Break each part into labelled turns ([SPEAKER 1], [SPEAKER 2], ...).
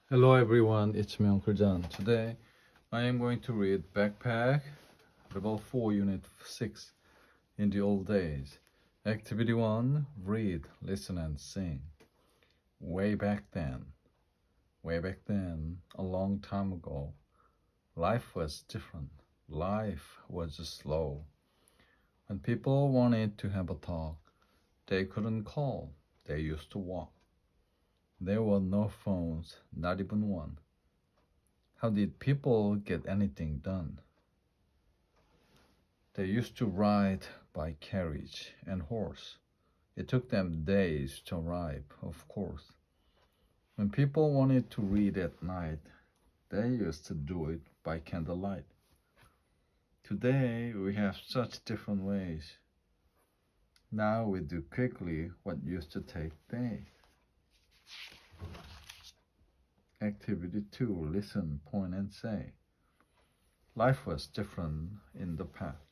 [SPEAKER 1] Hello everyone, it's me Uncle John. Today I am going to read Backpack Level 4 Unit 6 in the old days. Activity 1, read, listen and sing. Way back then, a long time ago, life was different. Life was slow. When people wanted to have a talk, they couldn't call. They used to walk. There were no phones, not even one. How did people get anything done? They used to ride by carriage and horse. It took them days to arrive, of course. When people wanted to read at night, they used to do it by candlelight. Today, we have such different ways. Now we do quickly what used to take days. Activity 2, listen, point, and say. Life was different in the past.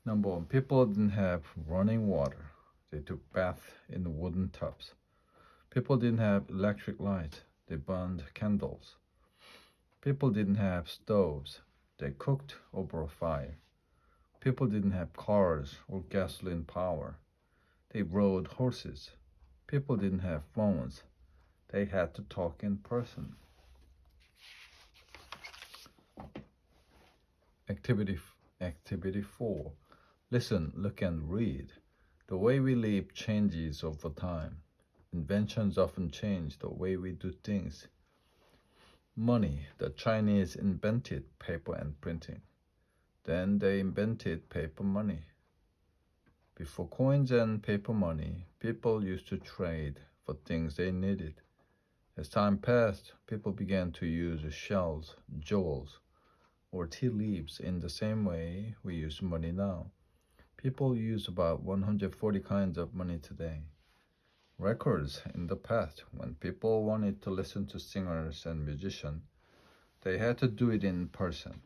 [SPEAKER 1] Number one, people didn't have running water. They took baths in wooden tubs. People didn't have electric light. They burned candles. People didn't have stoves. They cooked over a fire. People didn't have cars or gasoline power. They rode horses. People didn't have phones. They had to talk in person. Activity 4. Listen, look, and read. The way we live changes over time. Inventions often change the way we do things. Money. The Chinese invented paper and printing. Then they invented paper money. Before coins and paper money, people used to trade for things they needed. As time passed, people began to use shells, jewels, or tea leaves in the same way we use money now. People use about 140 kinds of money today. Records in the past, when people wanted to listen to singers and musicians, they had to do it in person.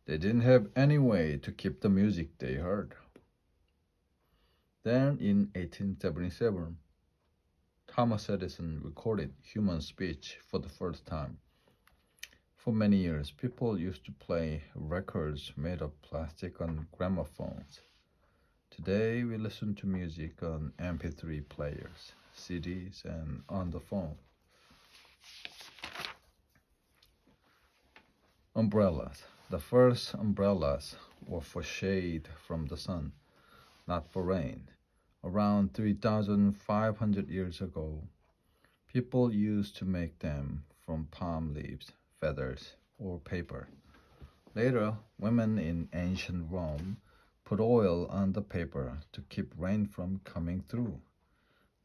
[SPEAKER 1] They didn't have any way to keep the music they heard. Then in 1877, Thomas Edison recorded human speech for the first time. For many years, people used to play records made of plastic on gramophones. Today, we listen to music on MP3 players, CDs, and on the phone. Umbrellas. The first umbrellas were for shade from the sun, not for rain. Around 3,500 years ago, people used to make them from palm leaves, feathers, or paper. Later, women in ancient Rome put oil on the paper to keep rain from coming through.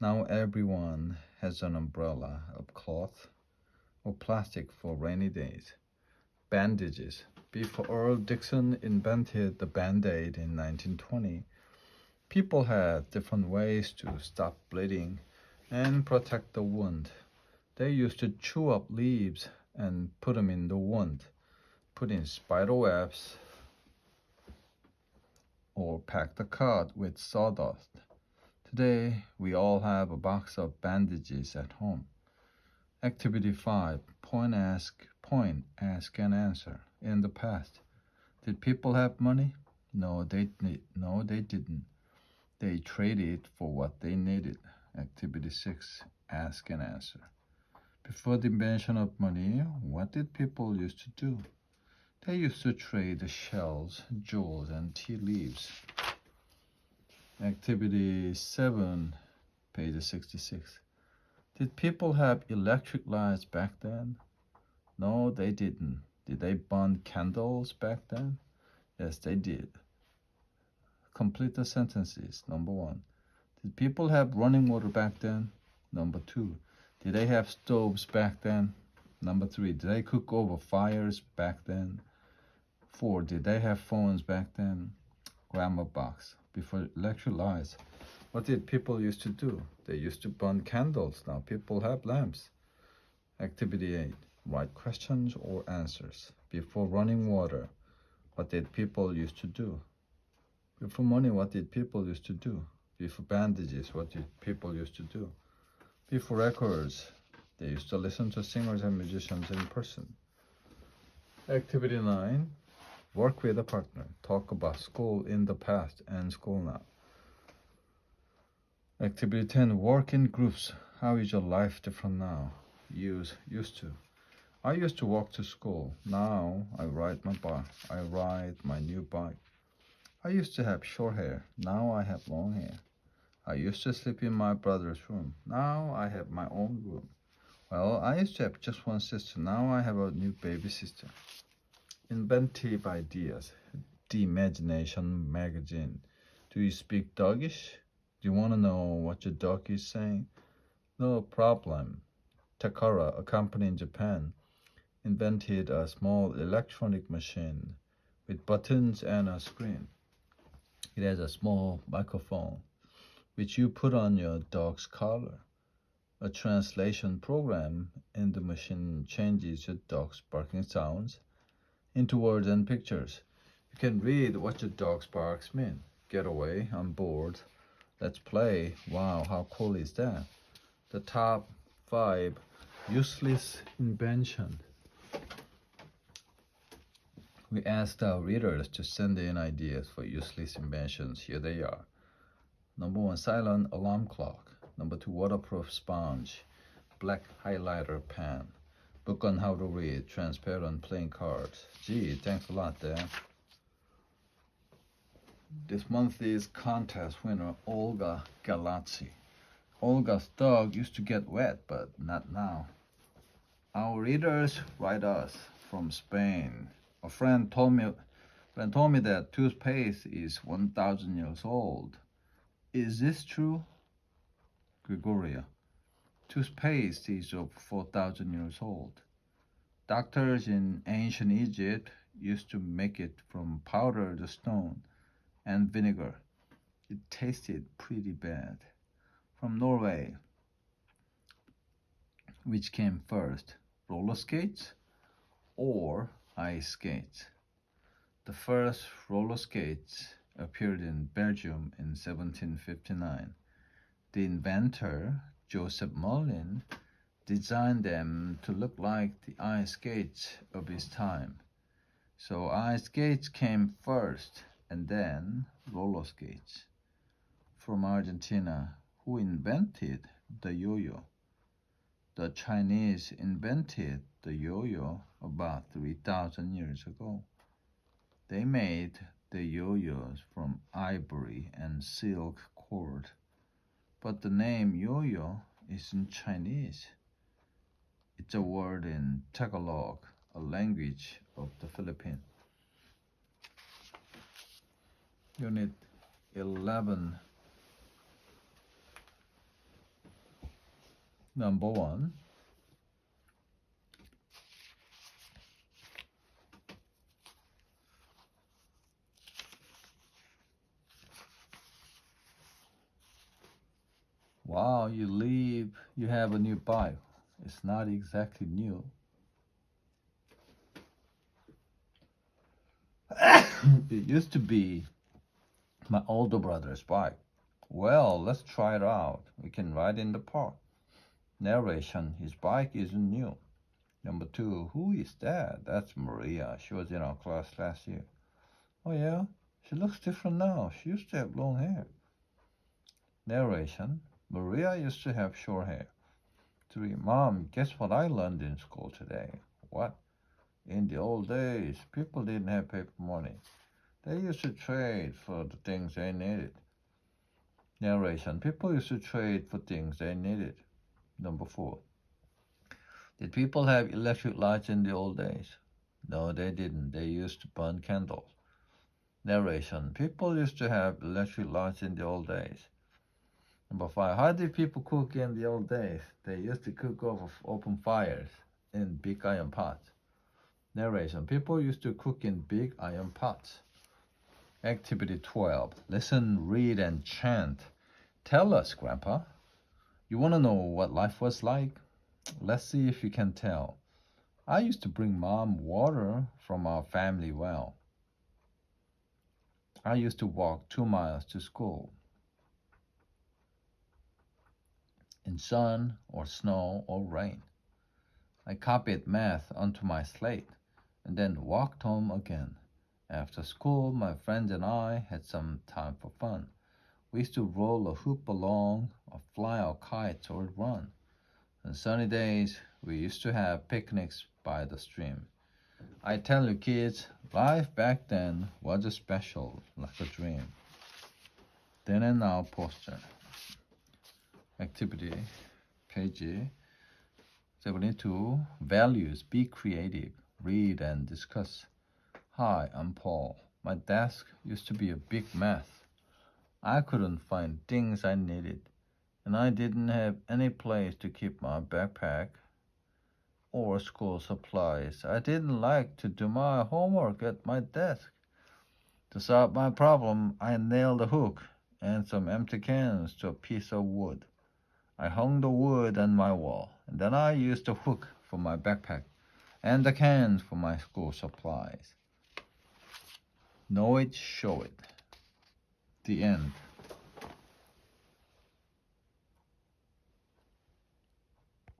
[SPEAKER 1] Now everyone has an umbrella of cloth or plastic for rainy days. Bandages. Before Earl Dixon invented the Band-Aid in 1920, people had different ways to stop bleeding and protect the wound. They used to chew up leaves and put them in the wound, put in spider webs, or pack the cut with sawdust. Today, we all have a box of bandages at home. Activity 5. Point, ask and answer. In the past, did people have money? No, they didn't. They traded for what they needed. Activity 6. Ask and answer. Before the invention of money, what did people used to do? They used to trade shells, jewels, and tea leaves. Activity 7, page 66. Did people have electric lights back then? No, they didn't. Did they burn candles back then? Yes, they did. Complete the sentences. Number 1. Did people have running water back then? Number 2. Did they have stoves back then? Number 3. Did they cook over fires back then? 4. Did they have phones back then? Grammar box. Before electric lights, what did people used to do? They used to burn candles. Now people have lamps. Activity 8. Write questions or answers. Before running water, what did people used to do? Before money, what did people used to do? Before bandages, what did people used to do? Before records, They used to listen to singers and musicians in person. Activity 9. Work with a partner. Talk about school in the past and school now. Activity 10. Work in groups. How is your life different now? Use used to. I used to walk to school. Now I ride my bike. I ride my new bike. I used to have short hair. Now I have long hair. I used to sleep in my brother's room. Now I have my own room. Well, I used to have just one sister. Now I have a new baby sister. Inventive ideas. The Imagination magazine. Do you speak doggish? Do you want to know what your dog is saying? No problem. Takara, a company in Japan, invented a small electronic machine with buttons and a screen. It has a small microphone which you put on your dog's collar. A translation program in the machine changes your dog's barking sounds into words and pictures. You can read what your dog's barks mean. Get away, I'm bored. Let's play. Wow, how cool is that? The top 5 useless inventions. We asked our readers to send in ideas for useless inventions. Here they are. Number 1, silent alarm clock. Number 2, waterproof sponge. Black highlighter pen. Book on how to read. Transparent playing cards. Gee, thanks a lot there. This month's contest winner, Olga Galazzi. Olga's dog used to get wet, but not now. Our readers write us from Spain. A friend told me that toothpaste is 1,000 years old. Is this true? Gregoria. Toothpaste is over 4,000 years old. Doctors in ancient Egypt used to make it from powdered stone and vinegar. It tasted pretty bad. From Norway. Which came first, roller skates or ice skates? The first roller skates appeared in Belgium in 1759. The inventor, Joseph Merlin, designed them to look like the ice skates of his time. So ice skates came first and then roller skates. From Argentina, who invented the yo-yo? The Chinese invented the yo-yo about 3,000 years ago. They made the yo-yos from ivory and silk cord. But the name yo-yo isn't Chinese. It's a word in Tagalog, a language of the Philippines. Unit 11. Number 1. Wow, you have a new bike. It's not exactly new. It used to be my older brother's bike. Well, let's try it out. We can ride in the park. Narration, his bike isn't new. Number 2, who is that? That's Maria. She was in our class last year. Oh yeah? She looks different now. She used to have long hair. Narration, Maria used to have short hair. 3, Mom, guess what I learned in school today? What? In the old days, people didn't have paper money. They used to trade for the things they needed. Narration, people used to trade for things they needed. Number 4, did people have electric lights in the old days? No, they didn't. They used to burn candles. Narration, people used to have electric lights in the old days. Number 5, how did people cook in the old days? They used to cook over open fires in big iron pots. Narration, people used to cook in big iron pots. Activity 12, listen, read, and chant. Tell us, Grandpa. You want to know what life was like? Let's see if you can tell. I used to bring Mom water from our family well. I used to walk 2 miles to school. in sun or snow or rain. I copied math onto my slate and then walked home again. After school, my friends and I had some time for fun. We used to roll a hoop along, or fly our kites, or run. On sunny days, we used to have picnics by the stream. I tell you, kids, life back then was special, like a dream. Then and now poster. Activity, page 72. Values, be creative, read and discuss. Hi, I'm Paul. My desk used to be a big mess. I couldn't find things I needed, and I didn't have any place to keep my backpack or school supplies. I didn't like to do my homework at my desk. To solve my problem, I nailed a hook and some empty cans to a piece of wood. I hung the wood on my wall, and then I used the hook for my backpack and the cans for my school supplies. Know it, show it. The end.